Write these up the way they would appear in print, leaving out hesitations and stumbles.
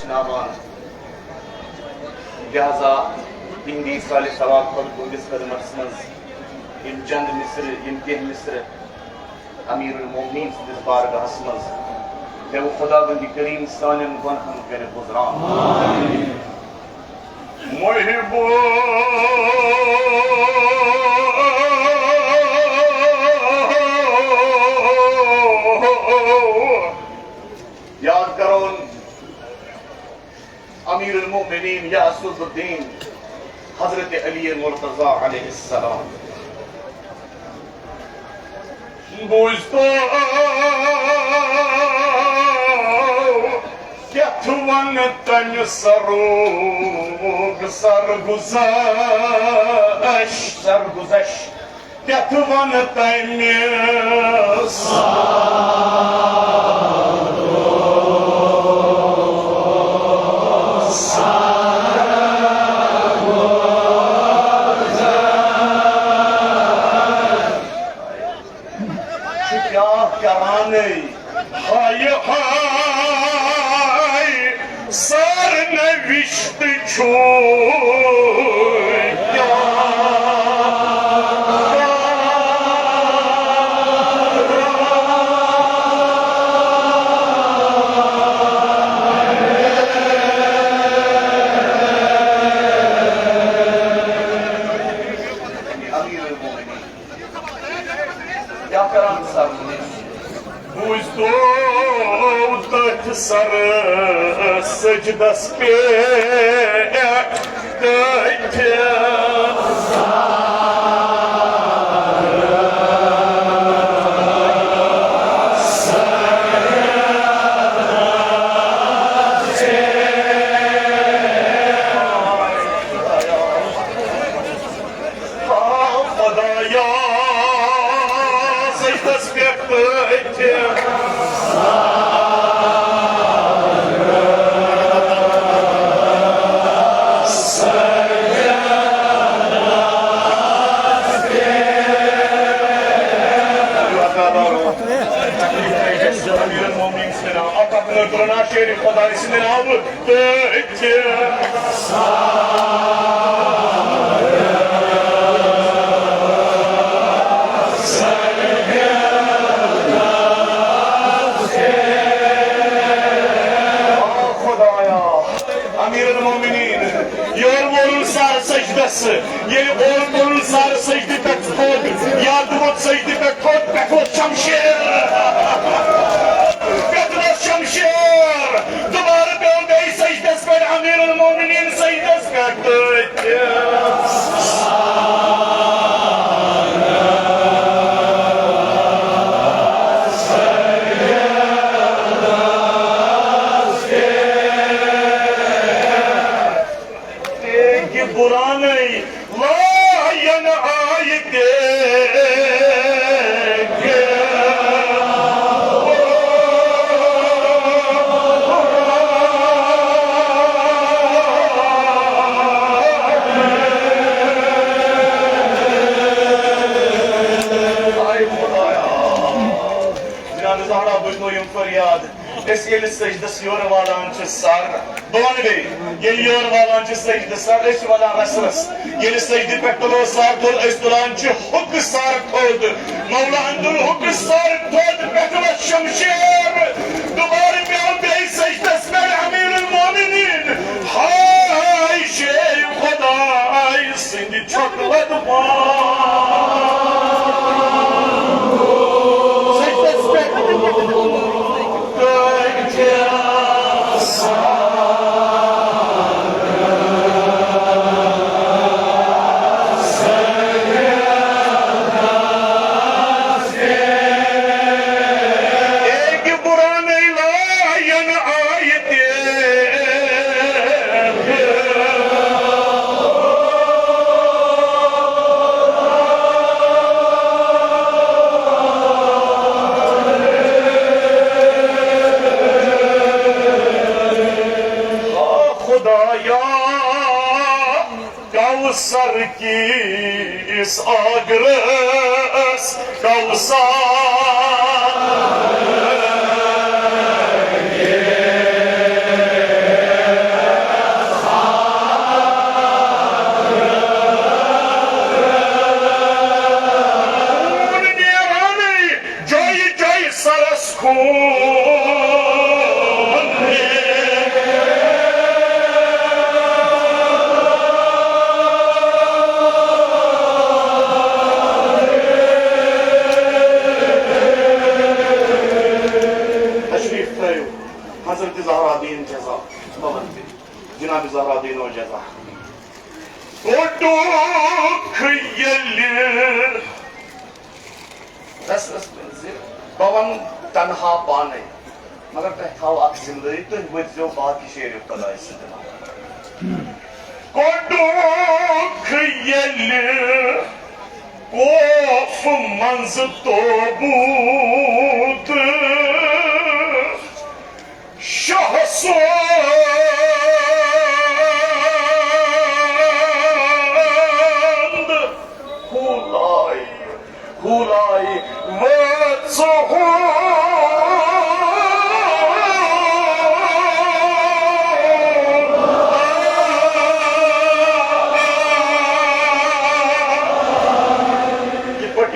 hechnavan. Lihaza indi sali savat kod bundis kadmasmaz im Chand Misr im Keh Misr Amirul Mu'minin siz bargah asmaz. Ve o Khudavand-i Karim sanen vanhum kene buzran. Amin. Muhibbu याद करो अमीरुल मोमिनीन या असदुद्दीन हजरत अली मुर्तजा अलैहिस्सलाम बुझतो क्या तुवन तन Serug सरगुज़श क्या तुवन तन Hay hay sar nevişti çoğya Ya karan sarmını Buzdoldık sarı secdes bekledi Öldürünen şerif kadarisinden aldı. Peki. Amirul Mu'minin yol sar secdesi yeni ol sar secde pek kod yardım et secde pek kod şamşir Petros şamşir duvarı bey secdes per Amirul Mu'minin secdes pek Buranı la yana ait Zahra buyuruyum feryad. Eski secdesi yor valancı sar. Doğan Bey, geliyor valancı secde sar. Eski valan rasırız. Geli secde pektolo sar tol estulancı hukk sar toldu. Mevlandul hukk sar toldu. Petros şamşir. Duvarı Doğan Bey secdesi ver Amirul Mu'minin. Hay şey Huday seni çokladım. Kavsar ki is agres kavsar ceza. Baban Cenab-ı Zahra din o ceza. Olduk yelir. Ras benziyor. Baban tanha bane. मगर था आप जिंदगी तो वो जो बात की शेर पता है सिद्धना koduk yelir of manzı tobudu şahsand hulay hulay ve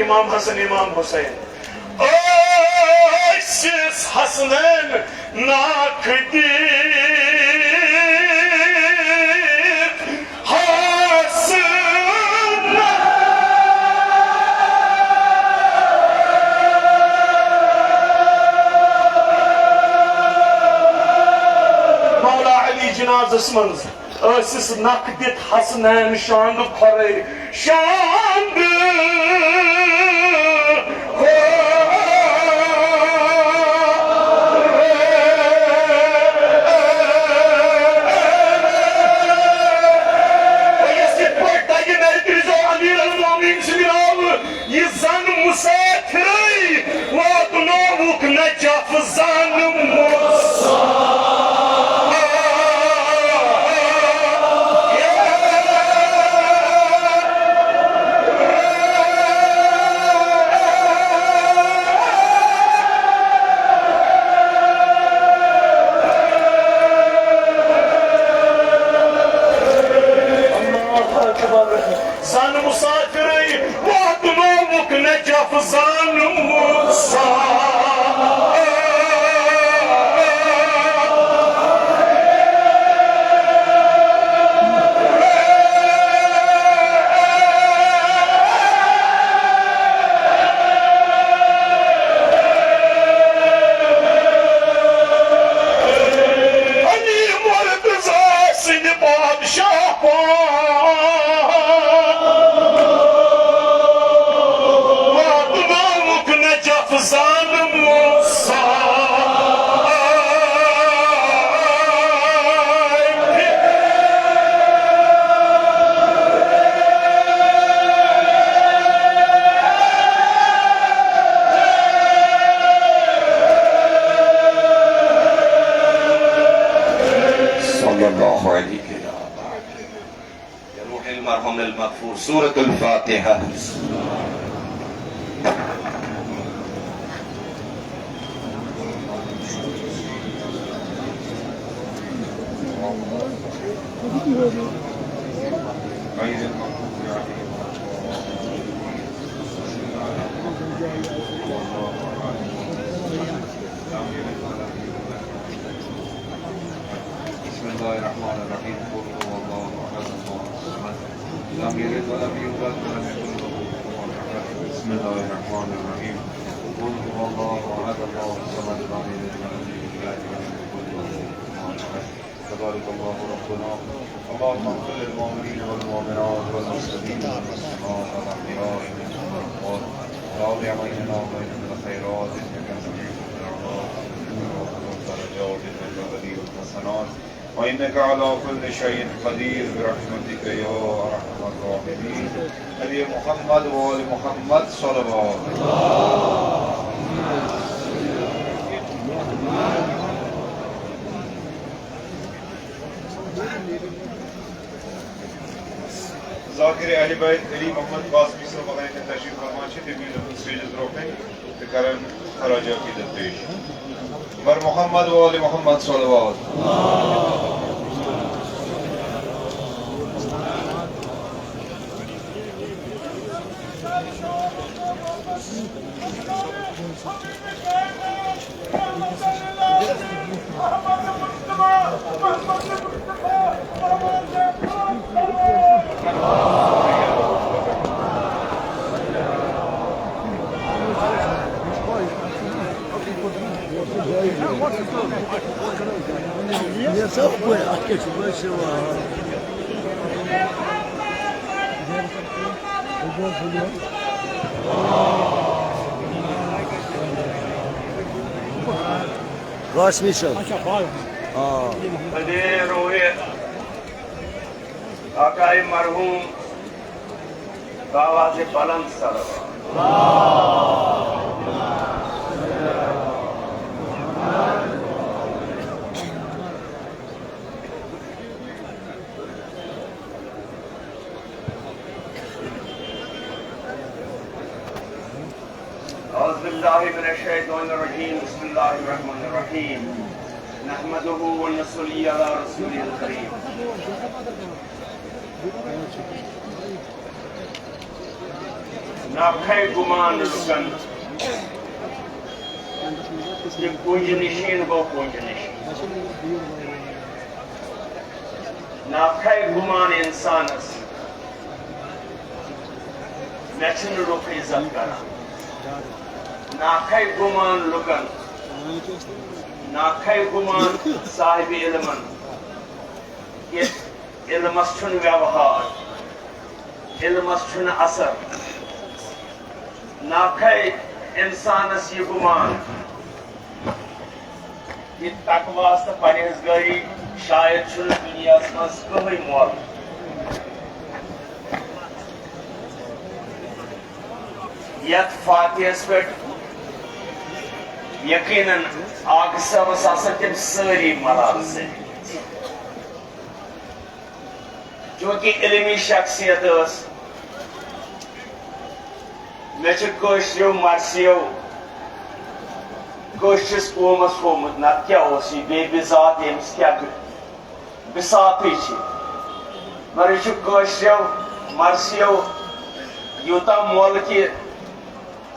İmam Hasan, İmam Hüseyin. Siz Hasan'ın nakdir Hasan Mevla Ali cenazesi manzı. Siz nakdir Hasan'ın şandı parayı şandı مساتري وطنوبك نجف الظالم سورة الفاتحة بسم الله الرحمن الرحيم قل هو الله احد الله الصمد لم يلد ولم يولد ولم يكن له كفوا احد بسم الله الرحمن الرحيم قل هو الله احد الله الصمد لم يلد ولم يولد ولم يكن له كفوا احد تبارك الله ربنا اللهم اغفر للمؤمنين والمؤمنات والمسلمين والمسلمات والاحياء منهم والاموات وتابع بيننا وبينهم الخيرات انك سميع الدعوات درجات انك ولي الحسنات وإنك على كل شيء قدير برحمتك يا أرحم الراحمين. علي محمد وآل محمد صلوات. Zakir Ali Bayt Ali Muhammad Qasmi Sabahane Tashif Farmachi de bir stages rope te karan haraja ki de pesh. Bar Muhammad wa Ali Muhammad salawat. Я сам понял, а что большого? Kaç mission? हदे रोए आकाई मरहूम आवाज़ बुलंद सलवा औज़ुबिल्लाहिमिनश्शैतानिर्रजीम बिस्मिल्लाहिर्रहमानिर्रहीम नहमदुहु व नसल्ली अला रसूलिल करीम नाखै गुमान लुकन ये कुंज निशीन गो कुंज निशीन नाखै गुमान इंसानस मैचन रुख इज्जत करा नाखै गुमान लुकन नाखै गुमान साहिब इल्मन ये इल्मस छुन व्यवहार इल्मस छुन असर नाखै इंसानस ये गुमान ये तकवास तो परहेजगारी शायद छुन दुनिया मज कहीं मोल यथ फातिहस पे यकीनन आग सबस तम सारी मलाल से जो कि इल्मी शख्सियत मे कशो मरसियो कशस कौमस होमुत नत क्या बे बिजात यम्स क्या बिसात मगर यह कशो मरसियो यूता मोल कि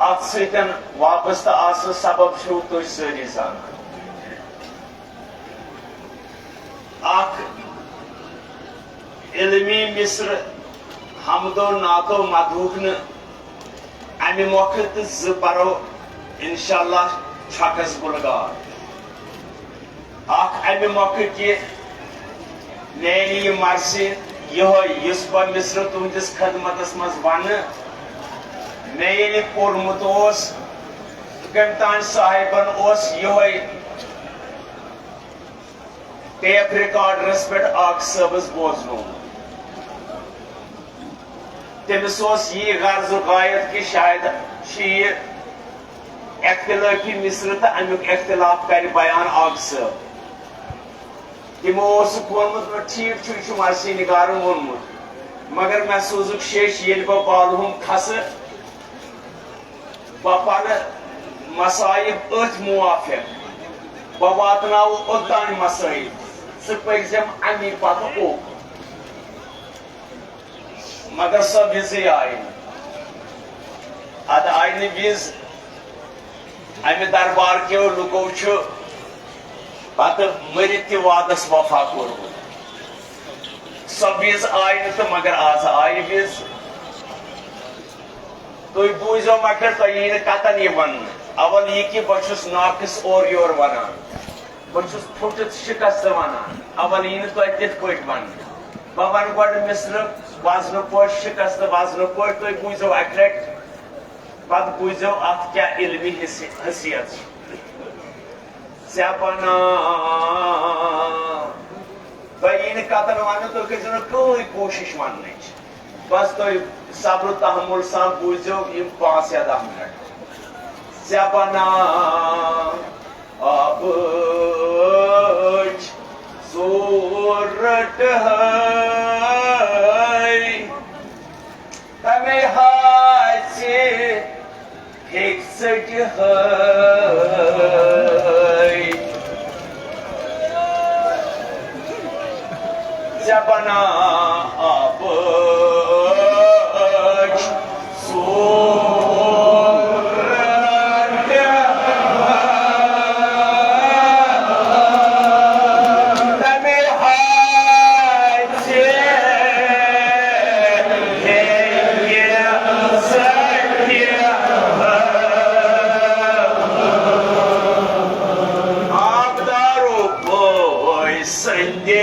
अत सतन वाबस्त आस सबब छो तुम सारी जान इल्मी मिस्र हमदो नातो मदूक अमे मौके तो परो इंशाअल्लाह छकस बुलगार अमे मौके कि मेरी यह मर्जी यह बह मिस्र तुंदिस खदमतस मज वन मे ये पोर्मुत कम तान साहिबन ये टेप रिकॉर्डरस पे सबस बोजनो तमिस यह गर्ज गायत कि शायद इख्तिलाफी मिस्र तो अमुक इख्तिलाफ कर बयान सब तमो वोनमुत ठीक मर्सी निगार वोनमुत मगर मे सोजुक शेष ये बह बालहुम खस बह पर मसाइब अथ मुआफिक बह वातनाव ओतान मसाइब सह पजम अमी पत ओ मगर सो विज आय अद आय विज अमे दरबार के लुको पत मरित वादस वफा कोर्मुत सो विज आय तो मगर आज आय विज तुम बूझो मगर तुम कतन यह वन अवल यह कि बहुत नाकस और योर वन बहुत फुटत शिकस्त वन अवल यह तुम तिथ पे वन बह वन गो मिस्र वजन पे शिकस्त वजन पे तुम बूझो अक लट पत बूझो अत क्या इल्मी हैसियत बना तुम यह कतन वन तुम करो कहीं कोशिश वन बस तुम सब्र तहमुल सान बूझो यम 5 या 10 मिनट बना अब सूरत है तमें हाथ से फिक्स है बना अब संदे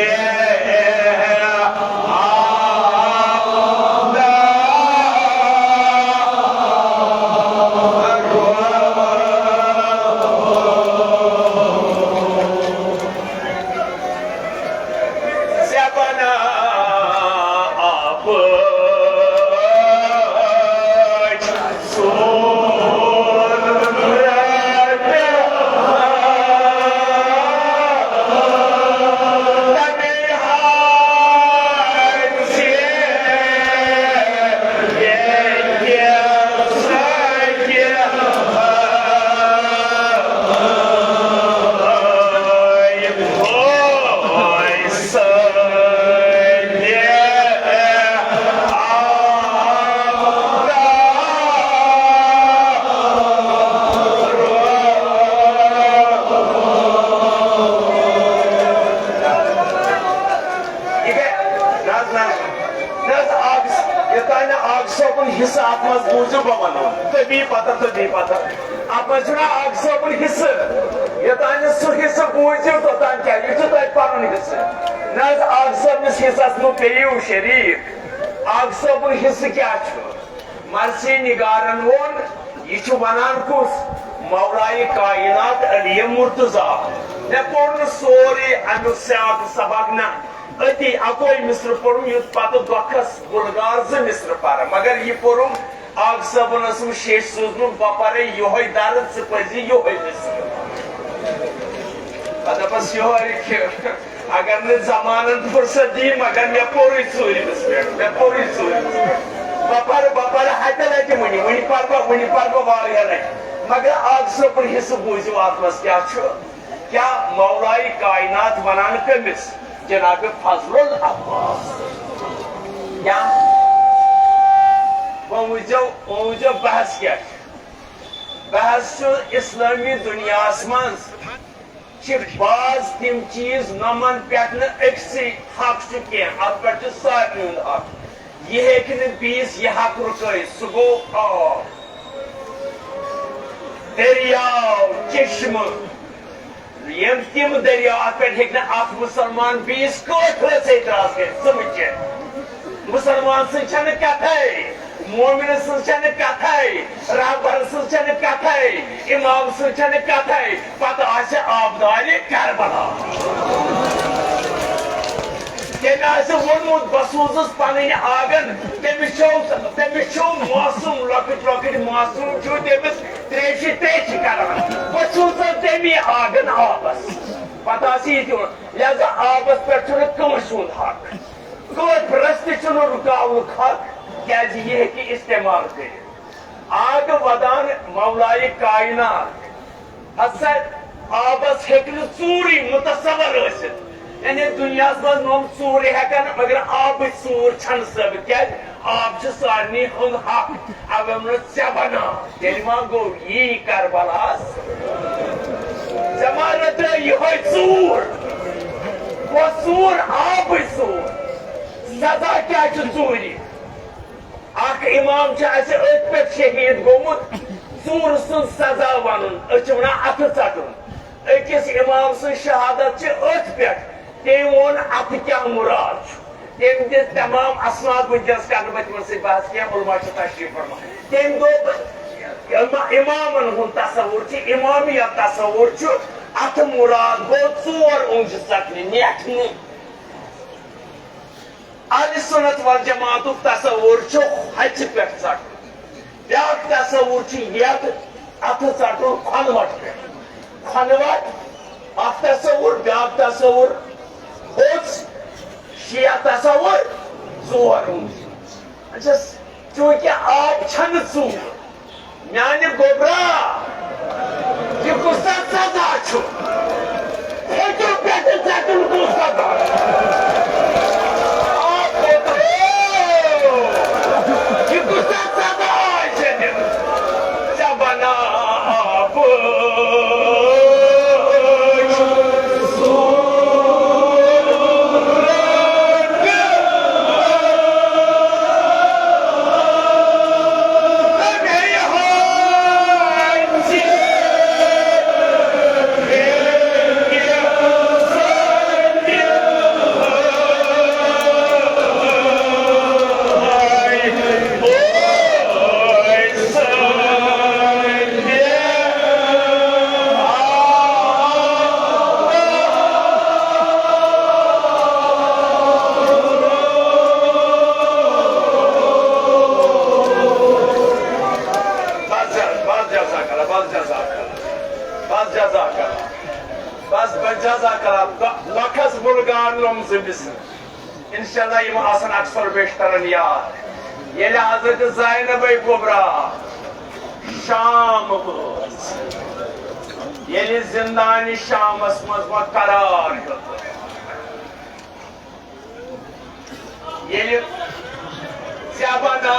हिस्सा आप बूझो बवन तभी पता आप आग सोपन हिस्सा योतान सह हिस्सा बूझो तोतान क्या यह तुम हिस्सा न आग सोपनिस हिस्सस नु पेयू शरीर आग सोपन हिस्सा क्या मर्सी निगारन वोन यह वनान कुस मौलाए कायनात अली मुर्तजा मे पोर सोरे अमु सबक न अति अकोई मिस्र पोरुम युत पत दुखस गुलगार ज मिस्र पर मगर यह पोरुम आग सबनस शेष सूजनु बपरे योय दर्द से पजी योय मिस्र अदपस योय अगर ने जमानन फुर्सत दी मगर मे पोरुई सूरी मिस्र मे पोरुई सूरी बपर हटल के वनी पर वारिया नहीं मगर आग सबन हिस्स बूझो आत्मस क्या मौलाए कायनात वनान कमिस जनाब फजलुल अब्बास क्या वो बहस क्या बहस इस्लामी दुनिया मज बाज तम चीज नमन पे हक कह पे सारे हक यह हे बीस यह हक रुक सह गो दरियाव चश्म यम तम दरिया पे मुसलमान बीस कोठस एतराज कर मुसलमान सह कथ मोमिन सह कथ रहबर सह कथ इमाम सह कथ पत आबदार करबला तम वोनमुत बसूस पन आगन तमिस मासूम लकट मासूम तमिस त्रेश कर बसूस तमी आगन आबस पता लिहाजा आबस पे कंस हक कत रस्त रुकावन हक क्या यह इस्तेमाल कर आग वदान मौलाए कायनात हसा आबस हेक्न चूरी मुतसवर यानी दुनिया मज नम चूर हेकान मगर आब चूर छन सब क्या आब सारे हंद हक अब ऐ बना तेल मा गो यी करबलास जमा रत यह चूर वो चूर आब चूर सजा क्या चूरी अख इमाम अथ पे शहीद गोमुत चूर सुन सजा वन वन अथ चटन अकिस इमाम सं शहादत अथ पे तम वोन अत क्या मुराद तम दिस तमाम असनाद वंकस कर बहस क्या उलमा तशरीफ फरमा तम दो इमामन हुंद तसवुर इमामियत तसवुर अत मुराद गो चोर ओंज सटन नेठन अहले सुन्नत वल जमात तसवुर हच पे चटन ब्या तसवुर यत अत चटन खनवट पे खनवट अत तसवुर ब्या तसवुर शिया तसवुर चोर चूंकि आब छन चूर मान गोबरा यह कुछ सजा हेटो पे चटन कु सजा यह कुछ सजा जबना Yeah. मालूम जिबिस इंशाल्लाह ये आसन अक्सर बेशतरन याद ये हजरत ज़ैनब कुबरा शाम ये जिंदानी शामस मज करार ये ज़बाना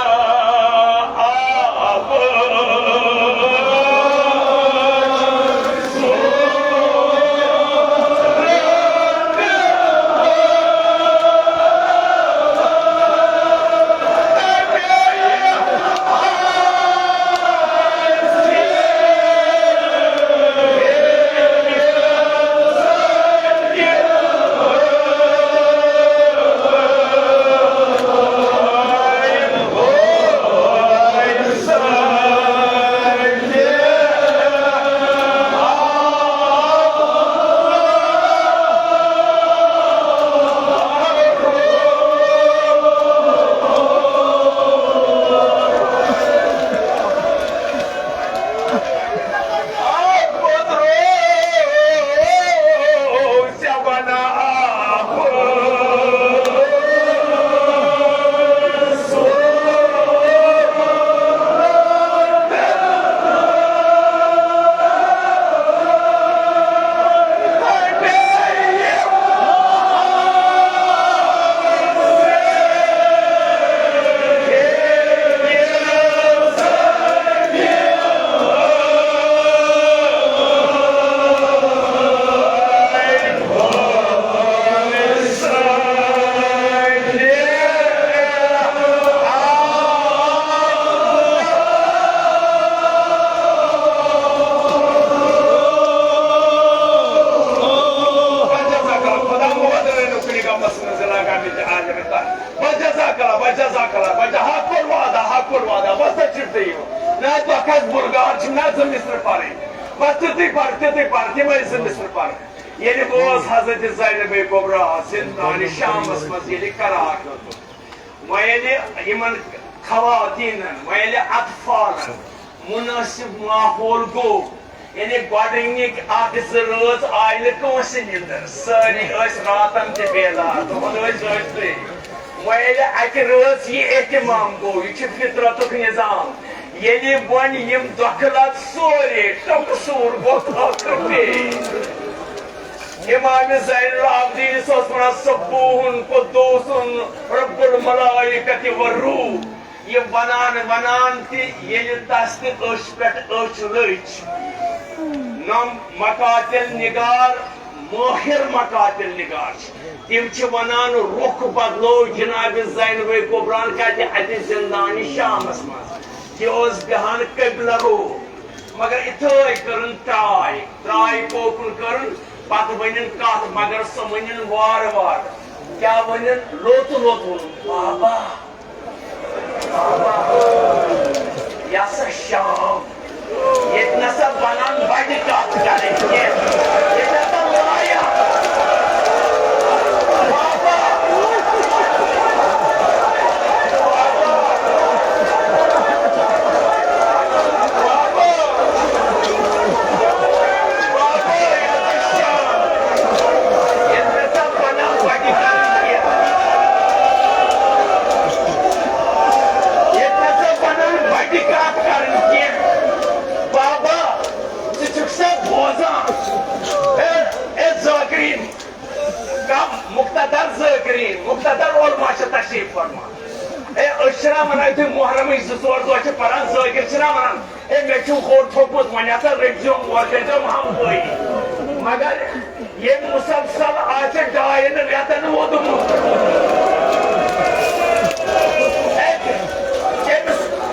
हजरत ज़ैनब कुबरा जिंदानी शामस मज करार वह खवातीन वह अतफाल मुनासिब माहौल गो यानी गॉडनिक रज आय कंस निंदर सारी रातन ते बेदार दुहन वह अक रज यह एहतमाम गो यह फितरतुक निजाम ये वन यम दखलत सोरे टकसूर गो इमाम ज़ैनुल आबिदीन सब्बूहुन कुद्दूसुन रब्बुल मलाइकति वर्रूह ये वनान वनान ति ये तस अश पेट अश लच नम मकातिल निगार माहिर मकातिल निगार तिम वनान रुख बदलो जनाब ज़ैनब कुबरान कति अति जिंदानी शामस मज यह बेहान कबिल रो मगर इथे करन त्राय कोकुन करन पत वन कत मगर सो वन वार वार क्या वन लोत लोत वन बाबा बाबा यह शाम ये नसा बनान बड़ कत करे ये नसा लाया बाबा मुख्तदर और माशा तशरीफ फरमा अशरा मना थे मुहर्रम जोर दो पान जाकिर वनान मे खोर थोपुत वन रटजम वजम हम मगर ये मुसलसल आज डायन रेतन वोदमुत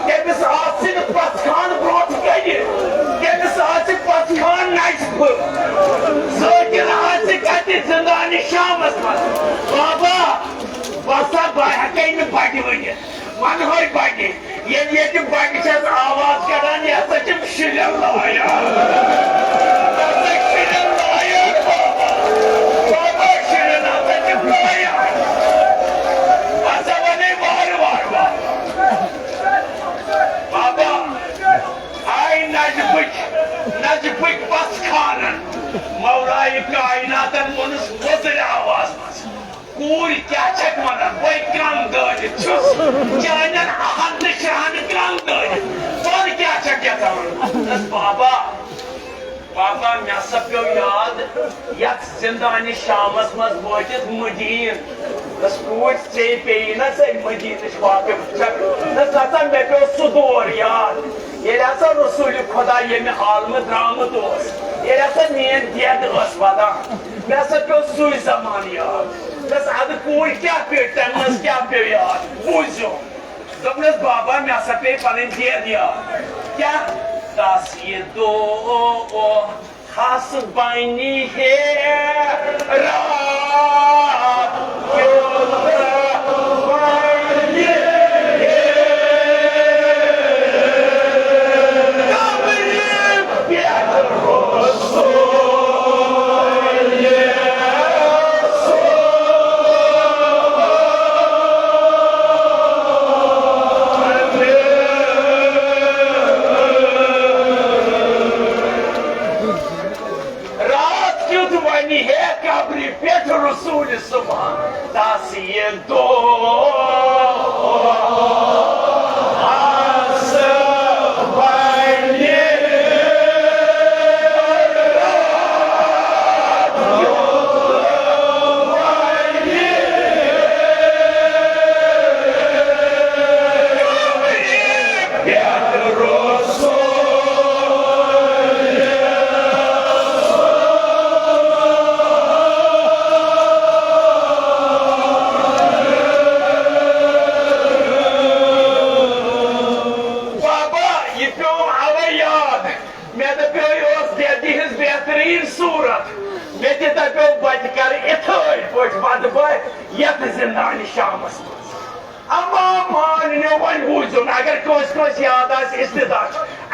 केमिस आसिन पथखान ब्रोट कह केमिस आसि पथखान नस्फ जाकिर आसि कति जिंदानी शामस मज बाबा बसा बहके बट वन वन हो बट ये बट आवाज करान यह शिरन लाया बाबा शिरन लाया बसा वन वार वार बाबा आई नजबुक बस खान मौलाए कायनातन मुनस वज़ीर आवाज मज कूर क्या चक मनन वो क्रंग दज छुस जानन अहद शान क्रंग दज और क्या चक क्या था बस बाबा बाबा मैं सब को याद यत जिंदानी शामस मज वोटित मदीन बस कूर से पे ना से मदीन वाक़ चक बस आता मैं पे सुदूर याद ये ऐसा रसूल खुदा ये में हाल में द्रामत ओस ये ऐसा नींद दियद ओस वादा मैं सब को सुई ज़मान याद बस आद कूर क्या पे टमस क्या पे याद पूछो दबनस बाबा मैं सब पे पलन दियद याद क्या das ये दो खास बानी है रात क्यों बानी है प्यार रसूल सुबह दासिए दो जिंदानी शामस अम्मा मान ने वन बूझो अगर कोस याद आस इस्तेदा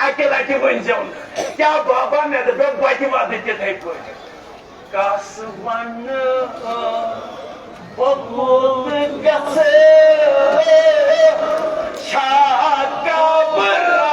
अके लटि वन जन क्या बाबा मे दबे बटि वाद तिथै पट कास वन बबुल गसे छाका बरा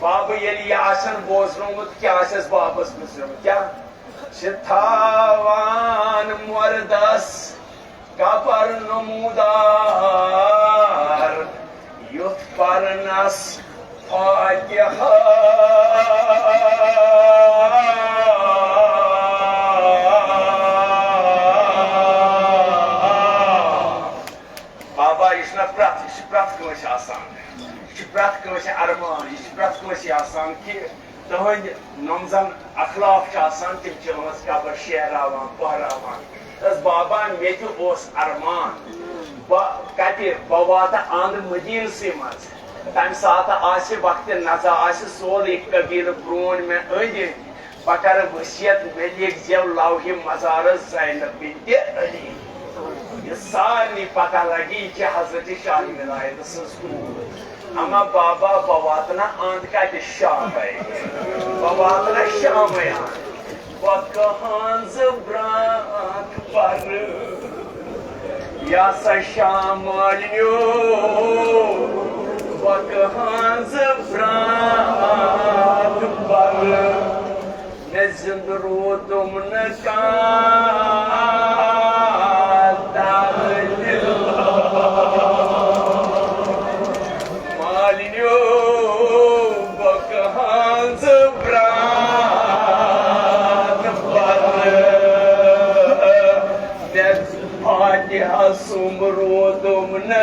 बाब ये आशन बोजनोमुत क्या आशस वापस मुझे क्या शिथावान मर्दस कपर नमूदार युथ परनस फातिहा बाबा इसना प्रात को आसान प्रात को अरमान प्रात को आसान कि तुहद नमजन अखलाक तिम कबर शेहरावान पहरावान बाबा मे अरमान कत बह वात आंध्र मदीन मज तम सात वक्त नजा सोल कबील ब्रोन मे अंद बह कर वसीयत मे लिख जेव लौह मजार ज़ैनब बिन्त अली ये सारी पता लगी कि हजरत शाह विलायत सज अमा बाबा बह वातना अंद कत शाम बह वातना शाम बह कहान ब्राक पर या सा शाम बह कहान ब्राक पर न जिंद रोदुम न मालिन्यो बह कहान ब्राक पर फातिहा सुम रोदुम न